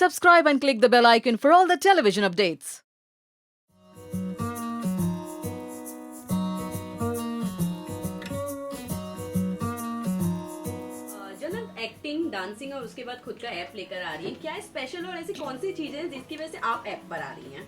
Subscribe and click the bell icon for all the television updates. जन्नत acting, dancing और उसके बाद खुद का ऐप लेकर आ रही है। क्या स्पेशल और ऐसी कौन सी चीजें हैं जिसकी वजह से आप ऐप पर आ रही हैं?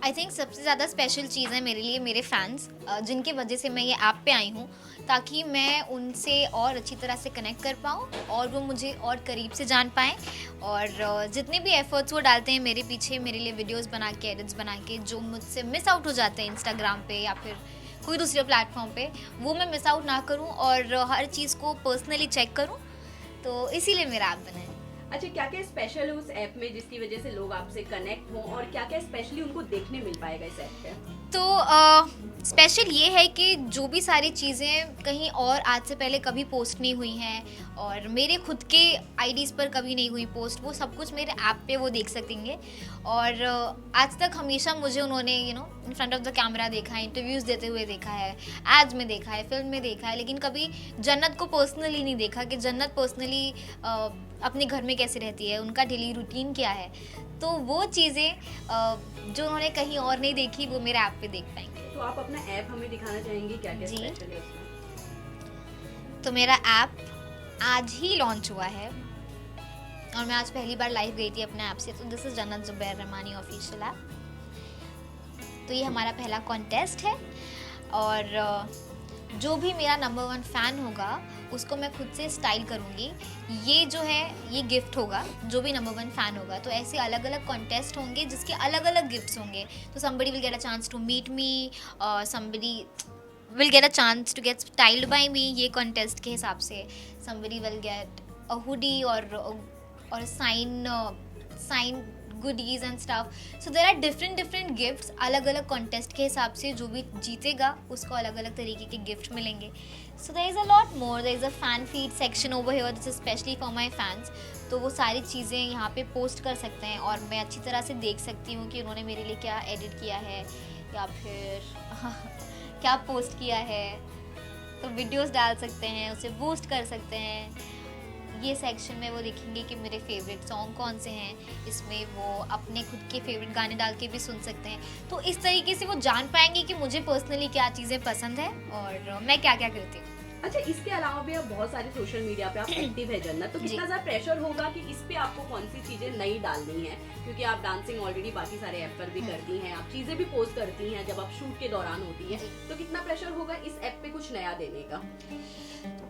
आई थिंक सबसे ज़्यादा स्पेशल चीज़ है मेरे लिए मेरे फैंस, जिनकी वजह से मैं ये ऐप पे आई हूँ, ताकि मैं उनसे और अच्छी तरह से कनेक्ट कर पाऊँ और वो मुझे और करीब से जान पाएँ। और जितने भी एफर्ट्स वो डालते हैं मेरे पीछे, मेरे लिए वीडियोस बना के, एडिट्स बना के, जो मुझसे मिस आउट हो जाते हैं इंस्टाग्राम पे या फिर कोई दूसरे प्लेटफॉर्म पे, वो मैं मिस आउट ना करूँ और हर चीज़ को पर्सनली चेक करूँ। तो इसीलिए मेरा ऐप बना है। अच्छा, क्या क्या स्पेशल है उस ऐप में जिसकी वजह से लोग आपसे कनेक्ट हों, और क्या क्या स्पेशली उनको देखने मिल पाएगा इस ऐप पे? तो स्पेशल ये है कि जो भी सारी चीज़ें कहीं और आज से पहले कभी पोस्ट नहीं हुई हैं और मेरे खुद के आईडीज़ पर कभी नहीं हुई पोस्ट, वो सब कुछ मेरे ऐप पे वो देख सकेंगे। और आज तक हमेशा मुझे उन्होंने in front of the camera देखा है, इंटरव्यूज़ देते हुए देखा है, एड्स में देखा है, फिल्म में देखा है, लेकिन कभी जन्नत को पर्सनली नहीं देखा कि जन्नत पर्सनली अपने घर में कैसे रहती है, उनका डेली रूटीन क्या है। तो वो चीज़ें जो उन्होंने कहीं और नहीं देखी, वो मेरे ऐप पे देख पाएंगे। तो आप अपना ऐप हमें दिखाना चाहेंगे, क्या क्या जी। स्पेशल है उसमें? तो मेरा ऐप आज ही लॉन्च हुआ है और मैं आज पहली बार लाइव गई थी अपने ऐप से। तो दिस इज़ जन्नत ज़ुबैर रहमानी ऑफिशियल ऐप। तो ये हमारा पहला कॉन्टेस्ट है और जो भी मेरा नंबर 1 फ़ैन होगा उसको मैं खुद से स्टाइल करूँगी। ये जो है ये गिफ्ट होगा, जो भी नंबर 1 फ़ैन होगा। तो ऐसे अलग अलग कॉन्टेस्ट होंगे जिसके अलग अलग गिफ्ट्स होंगे। तो somebody will get a chance to meet me, somebody will get a chance to get styled by me, ये कॉन्टेस्ट के हिसाब से। somebody will get a hoodie और sign goodies and stuff. So there are different gifts, अलग अलग contest के हिसाब से जो भी जीतेगा उसको अलग अलग तरीके के गिफ्ट मिलेंगे। So there is a lot more. There is a fan feed section over here. This is specially for my fans. तो वो सारी चीज़ें यहाँ पे पोस्ट कर सकते हैं और मैं अच्छी तरह से देख सकती हूँ कि उन्होंने मेरे लिए क्या एडिट किया है या फिर क्या पोस्ट किया है। तो वीडियोस डाल सकते हैं, उसे बूस्ट कर सकते हैं। ये सेक्शन में वो देखेंगे कि मेरे फेवरेट सॉन्ग कौन से हैं। इसमें वो अपने खुद के फेवरेट गाने डाल के भी सुन सकते हैं। तो इस तरीके से वो जान पाएंगे कि मुझे पर्सनली क्या चीज़ें पसंद है और मैं क्या क्या करती हूँ। अच्छा, इसके अलावा भी आप बहुत सारे सोशल मीडिया पे आप एक्टिव है जन्नत, तो कितना ज्यादा प्रेशर होगा कि इस पे आपको कौन सी चीजें नई डालनी है? क्योंकि आप डांसिंग ऑलरेडी बाकी सारे ऐप पर भी करती हैं, आप चीजें भी पोस्ट करती हैं जब आप शूट के दौरान होती है, तो कितना प्रेशर होगा इस ऐप पे कुछ नया देने का?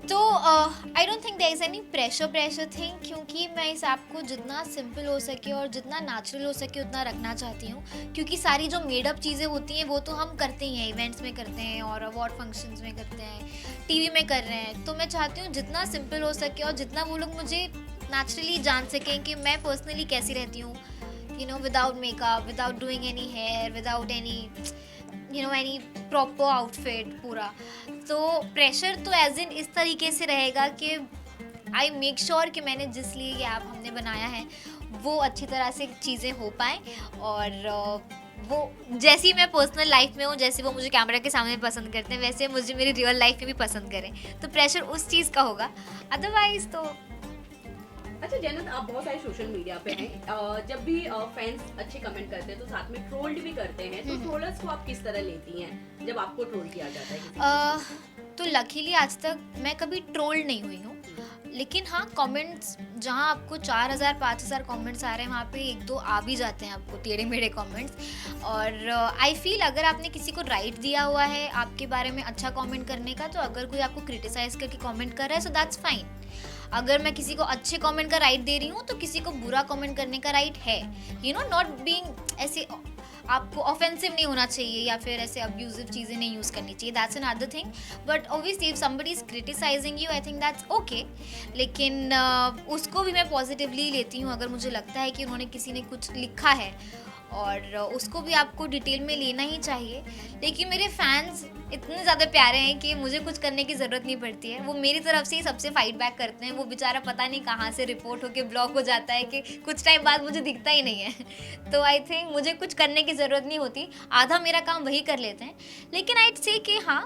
तो I don't think there is any pressure thing, क्योंकि मैं इस ऐप को जितना सिंपल हो सके और जितना नेचुरल हो सके उतना रखना चाहती हूँ। क्योंकि सारी जो मेडअप चीज़ें होती हैं वो तो हम करते ही हैं, इवेंट्स में करते हैं और अवार्ड फंक्शंस में करते हैं, टीवी में कर रहे हैं। तो मैं चाहती हूँ जितना सिंपल हो सके और जितना वो लोग मुझे नेचुरली जान सकें कि मैं पर्सनली कैसी रहती हूँ, without makeup, without doing any hair, without any any proper outfit पूरा। तो प्रेशर तो एज इन इस तरीके से रहेगा कि आई मेक श्योर कि मैंने जिस लिए ये ऐप हमने बनाया है वो अच्छी तरह से चीज़ें हो पाएँ और वो जैसी मैं पर्सनल लाइफ में हूँ, जैसे वो मुझे कैमरा के सामने पसंद करते हैं, वैसे मुझे मेरी रियल लाइफ में भी पसंद करें। तो प्रेशर उस चीज़ का होगा, अदरवाइज तो। अच्छा जन्नत, आप बहुत सारे सोशल मीडिया पे हैं, जब भी फैंस अच्छे कमेंट करते हैं तो साथ में ट्रोल्ड भी करते हैं, तो ट्रोलर्स को आप किस तरह लेती हैं जब आपको ट्रोल किया जाता है किसी तो लकीली आज तक मैं कभी ट्रोल नहीं हुई हूँ, लेकिन हाँ कमेंट्स जहाँ आपको 4000 5000 कमेंट्स आ रहे हैं वहाँ पे 1-2 आ भी जाते हैं आपको टेढ़े मेढ़े कमेंट्स। और आई फील अगर आपने किसी को राइट दिया हुआ है आपके बारे में अच्छा कमेंट करने का, तो अगर कोई आपको क्रिटिसाइज करके कमेंट कर रहा है सो दैट्स फाइन। अगर मैं किसी को अच्छे कमेंट का राइट दे रही हूँ तो किसी को बुरा कमेंट करने का राइट है। नॉट बीइंग ऐसे आपको ऑफेंसिव नहीं होना चाहिए या फिर ऐसे अब्यूजिव चीज़ें नहीं यूज़ करनी चाहिए, that's another thing. But obviously if somebody is criticising you, I think that's okay. लेकिन उसको भी मैं पॉजिटिवली लेती हूँ अगर मुझे लगता है कि उन्होंने किसी ने कुछ लिखा है, और उसको भी आपको डिटेल में लेना ही चाहिए। लेकिन मेरे फैंस इतने ज़्यादा प्यारे हैं कि मुझे कुछ करने की ज़रूरत नहीं पड़ती है, वो मेरी तरफ से ही सबसे फाइट बैक करते हैं। वो बेचारा पता नहीं कहाँ से रिपोर्ट होके ब्लॉक हो जाता है कि कुछ टाइम बाद मुझे दिखता ही नहीं है। तो आई थिंक मुझे कुछ करने की ज़रूरत नहीं होती, आधा मेरा काम वही कर लेते हैं। लेकिन आइड से कि हाँ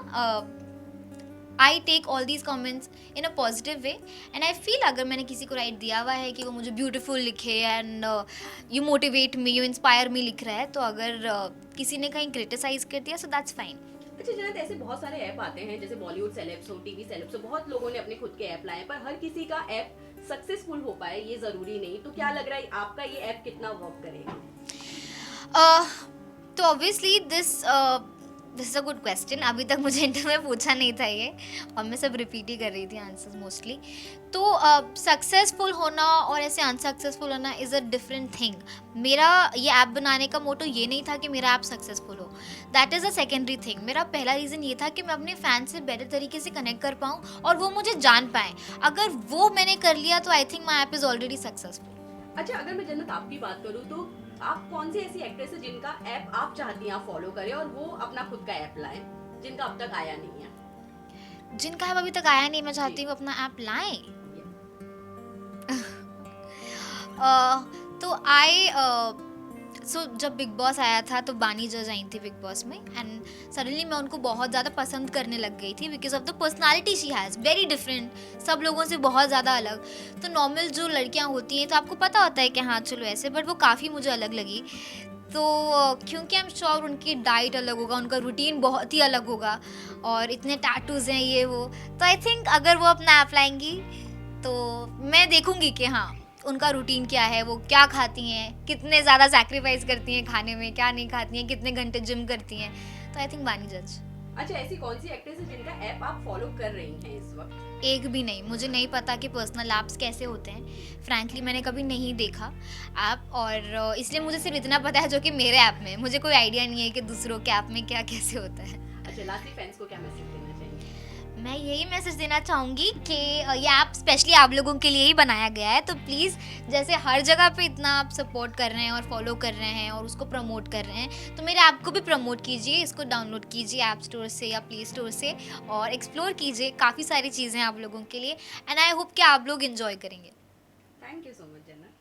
I take all these comments in a positive way and I feel अगर मैंने किसी को राइट दिया हुआ है कि वो मुझे ब्यूटीफुल लिखे and you motivate me, you inspire me लिख रहा है, तो अगर किसी ने कहीं क्रिटिसाइज कर दिया सो दैट्स फाइन. अच्छा जनात, ऐसे बहुत सारे ऐप आते हैं जैसे बॉलीवुड सेलेब्स हो, टीवी सेलेब्स हो, बहुत लोगों ने अपने खुद के ऐप लाए, पर हर किसी का ऐप सक्सेसफुल हो पाए ये जरूरी नहीं. तो क्या लग रहा है आपका ये ऐप कितना वर्क करेगा? तो obviously this is a good question. अभी तक मुझे इंटरव्यू में पूछा नहीं था ये, और मैं सब रिपीट ही कर रही थी आंसर्स मोस्टली. तो सक्सेसफुल होना और ऐसे अनसक्सेसफुल होना इज़ अ डिफरेंट थिंग. मेरा ये ऐप बनाने का मोटो ये नहीं था कि मेरा ऐप सक्सेसफुल हो. That is a secondary thing. मेरा पहला रीज़न ये था कि मैं अपने फैन से बेटर तरीके से कनेक्ट कर पाऊँ और वो मुझे जान पाएँ. अगर वो मैंने कर लिया तो I think my app is already successful. अच्छा, अगर मैं जन्नत आपकी बात करूँ तो आप कौन सी ऐसी एक्ट्रेस है जिनका ऐप आप चाहती हैं आप फॉलो करें और वो अपना खुद का ऐप लाएं, जिनका अब तक आया नहीं है? जिनका ऐप अभी तक आया नहीं, मैं चाहती हूँ अपना ऐप लाएं. तो जब बिग बॉस आया था तो बानी जज आई थी बिग बॉस में एंड सडनली मैं उनको बहुत ज़्यादा पसंद करने लग गई थी because of the personality she has very different, सब लोगों से बहुत ज़्यादा अलग. तो नॉर्मल जो लड़कियां होती हैं तो आपको पता होता है कि हाँ चलो ऐसे, बट वो काफ़ी मुझे अलग लगी. तो क्योंकि आई एम श्योर उनकी डाइट अलग होगा, उनका रूटीन बहुत ही अलग होगा और इतने टैटूज़ हैं ये वो, तो आई थिंक अगर वो अपना ऐप लाएंगी तो मैं देखूंगी कि हाँ उनका रूटीन क्या है, वो क्या खाती हैं, कितने ज़्यादा सैक्रिफाइस करती हैं खाने में, क्या नहीं खाती हैं, कितने घंटे जिम करती हैं. तो आई थिंक बानी जज. अच्छा, ऐसी कौन सी एक्ट्रेस है जिनका ऐप आप फॉलो कर रही हैं इस वक्त? एक भी नहीं. मुझे नहीं पता कि पर्सनल ऐप्स कैसे होते हैं. फ्रैंकली मैंने कभी नहीं देखा ऐप, और इसलिए मुझे सिर्फ इतना पता है जो कि मेरे ऐप में. मुझे कोई आइडिया नहीं है कि दूसरों के ऐप में क्या कैसे होता है. अच्छा, लास्टली फैंस को क्या मैसेज देना चाहिए? मैं यही मैसेज देना चाहूँगी कि ये ऐप स्पेशली आप लोगों के लिए ही बनाया गया है. तो प्लीज़ जैसे हर जगह पे इतना आप सपोर्ट कर रहे हैं और फॉलो कर रहे हैं और उसको प्रमोट कर रहे हैं, तो मेरे ऐप को भी प्रमोट कीजिए. इसको डाउनलोड कीजिए ऐप स्टोर से या प्ले स्टोर से और एक्सप्लोर कीजिए. काफ़ी सारी चीज़ें हैं आप लोगों के लिए एंड आई होप कि आप लोग इन्जॉय करेंगे. थैंक यू सो मच जन्नत.